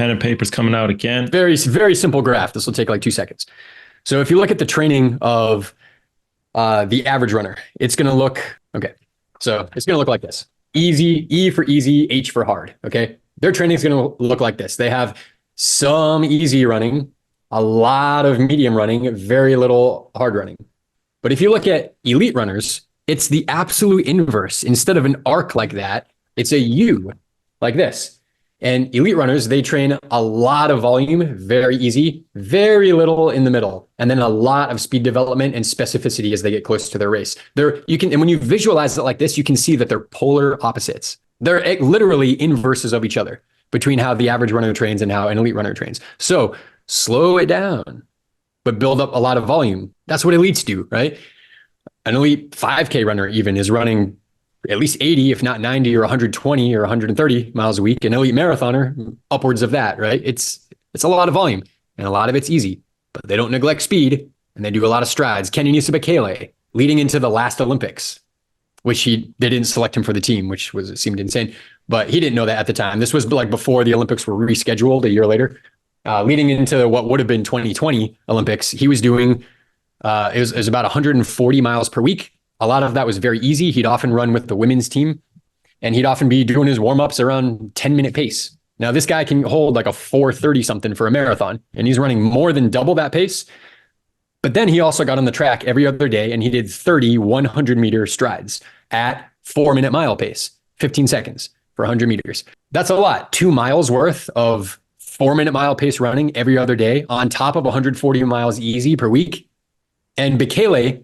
pen and paper's coming out again. Very, very simple graph. This will take like 2 seconds. So if you look at the training of the average runner, it's going to look, okay. So it's going to look like this. Easy, E for easy, H for hard. Okay. Their training is going to look like this. They have some easy running, a lot of medium running, very little hard running. But if you look at elite runners, it's the absolute inverse. Instead of an arc like that, it's a U like this. And elite runners, they train a lot of volume, very easy, very little in the middle, and then a lot of speed development and specificity as they get close to their race. And when you visualize it like this, you can see that they're polar opposites. They're literally inverses of each other between how the average runner trains and how an elite runner trains. So slow it down, but build up a lot of volume. That's what elites do, right? An elite 5K runner even is running at least 80, if not 90 or 120 or 130 miles a week. An elite marathoner, upwards of that, right? It's a lot of volume and a lot of it's easy, but they don't neglect speed and they do a lot of strides. Kenenisa Bekele leading into the last Olympics, which they didn't select him for the team, which seemed insane, but he didn't know that at the time. This was like before the Olympics were rescheduled a year later. Leading into what would have been 2020 Olympics, he was doing, it was about 140 miles per week. A lot of that was very easy. He'd often run with the women's team and he'd often be doing his warm-ups around 10-minute pace. Now, this guy can hold like a 4:30 something for a marathon and he's running more than double that pace. But then he also got on the track every other day and he did 30 100-meter strides at 4-minute mile pace, 15 seconds for 100 meters. That's a lot. 2 miles worth of 4-minute mile pace running every other day on top of 140 miles easy per week. And Bekele,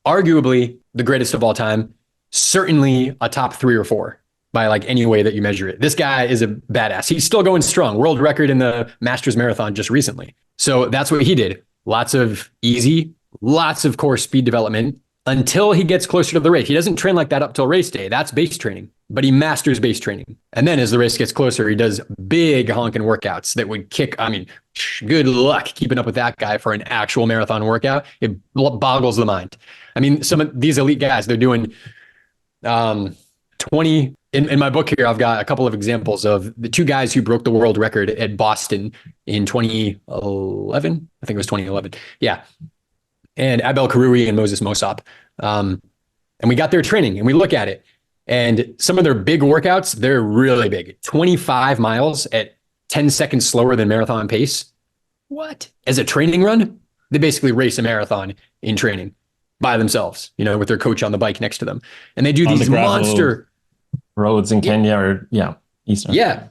arguably the greatest of all time, certainly a top 3 or 4 by like any way that you measure it. This guy is a badass. He's still going strong. World record in the Masters Marathon just recently. So that's what he did. Lots of easy, lots of core speed development until he gets closer to the race. He doesn't train like that up till race day. That's base training, but he masters base training. And then as the race gets closer, he does big honking workouts that would kick. I mean, good luck keeping up with that guy for an actual marathon workout. It boggles the mind. I mean, some of these elite guys, they're doing 20. In my book here, I've got a couple of examples of the 2 guys who broke the world record at Boston in 2011. I think it was 2011. Yeah. And Abel Karui and Moses Mosop. And we got their training and we look at it. And some of their big workouts, they're really big. 25 miles at 10 seconds slower than marathon pace. What? As a training run? They basically race a marathon in training by themselves, with their coach on the bike next to them. And they do these monster roads in Kenya or Eastern. Yeah.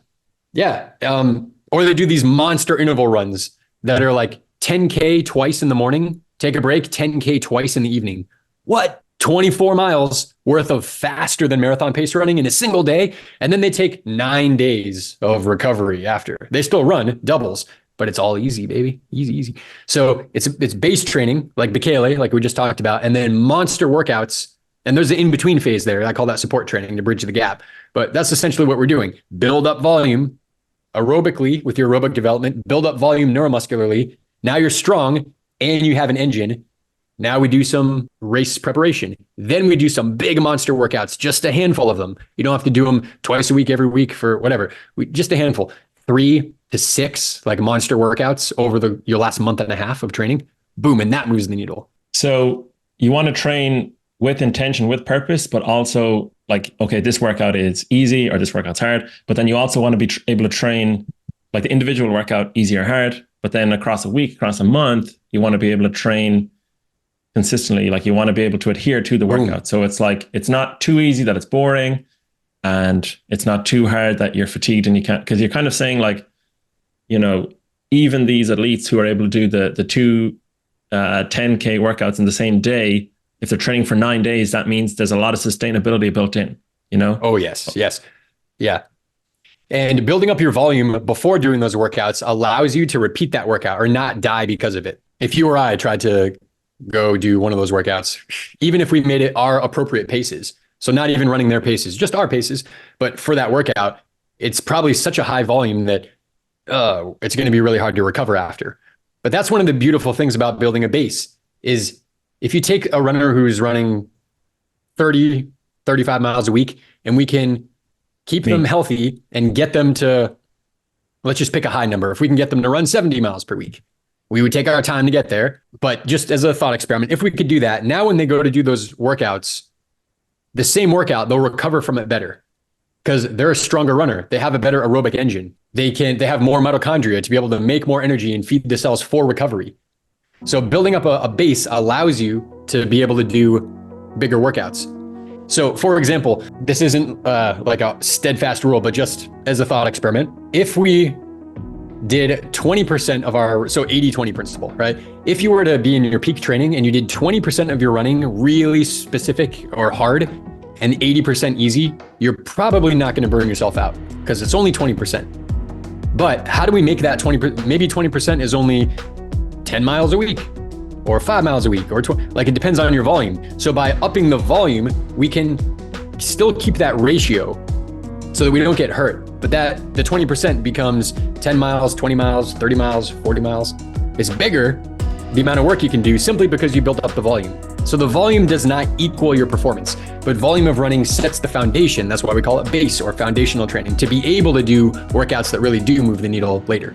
Or they do these monster interval runs that are like 10K twice in the morning, take a break, 10K twice in the evening. What? 24 miles worth of faster than marathon pace running in a single day. And then they take 9 days of recovery after. They still run doubles, but it's all easy, baby. Easy. So it's base training like Bekele, like we just talked about, and then monster workouts. And there's an in-between phase there. I call that support training to bridge the gap. But that's essentially what we're doing. Build up volume aerobically with your aerobic development, build up volume neuromuscularly. Now you're strong and you have an engine. Now we do some race preparation. Then we do some big monster workouts, just a handful of them. You don't have to do them twice a week, every week for whatever. Just a handful, 3 to 6 like monster workouts over your last month and a half of training. Boom, and that moves the needle. So you want to train with intention, with purpose, but also like, okay, this workout is easy or this workout's hard. But then you also want to be able to train like the individual workout, easy or hard. But then across a week, across a month, you want to be able to train consistently. Like you want to be able to adhere to the workout. So it's like, it's not too easy that it's boring and it's not too hard that you're fatigued and you can't, because you're kind of saying like, even these elites who are able to do the 2 10K workouts in the same day, if they're training for 9 days, that means there's a lot of sustainability built in, Oh, yes. Yeah. And building up your volume before doing those workouts allows you to repeat that workout or not die because of it. If you or I tried to go do one of those workouts, even if we made it our appropriate paces, so not even running their paces, just our paces, but for that workout, it's probably such a high volume that it's going to be really hard to recover after. But that's one of the beautiful things about building a base is if you take a runner who's running 30, 35 miles a week and we can keep them healthy and get them to, let's just pick a high number. If we can get them to run 70 miles per week, we would take our time to get there. But just as a thought experiment, if we could do that, now when they go to do those workouts, the same workout, they'll recover from it better because they're a stronger runner. They have a better aerobic engine. They have more mitochondria to be able to make more energy and feed the cells for recovery. So building up a base allows you to be able to do bigger workouts. So for example, this isn't like a steadfast rule, but just as a thought experiment, if we did 20% of our, so 80-20 principle, right? If you were to be in your peak training and you did 20% of your running really specific or hard and 80% easy, you're probably not going to burn yourself out because it's only 20%. But how do we make that 20%? Maybe 20% is only 10 miles a week or 5 miles a week or 20, like it depends on your volume. So by upping the volume, we can still keep that ratio so that we don't get hurt. But that the 20% becomes 10 miles, 20 miles, 30 miles, 40 miles. It's bigger, the amount of work you can do simply because you built up the volume. So the volume does not equal your performance, but volume of running sets the foundation. That's why we call it base or foundational training, to be able to do workouts that really do move the needle later.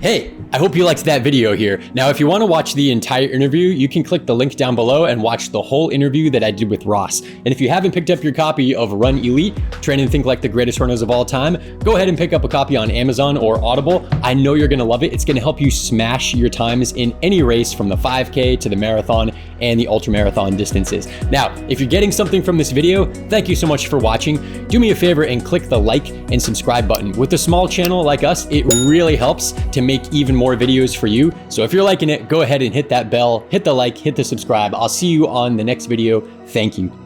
Hey, I hope you liked that video here. Now, if you want to watch the entire interview, you can click the link down below and watch the whole interview that I did with Ross. And if you haven't picked up your copy of Run Elite, Train and Think Like the Greatest Runners of All Time, go ahead and pick up a copy on Amazon or Audible. I know you're going to love it. It's going to help you smash your times in any race from the 5K to the marathon and the ultramarathon distances. Now, if you're getting something from this video, thank you so much for watching. Do me a favor and click the like and subscribe button. With a small channel like us, it really helps to make even more videos for you. So if you're liking it, go ahead and hit that bell, hit the like, hit the subscribe. I'll see you on the next video. Thank you.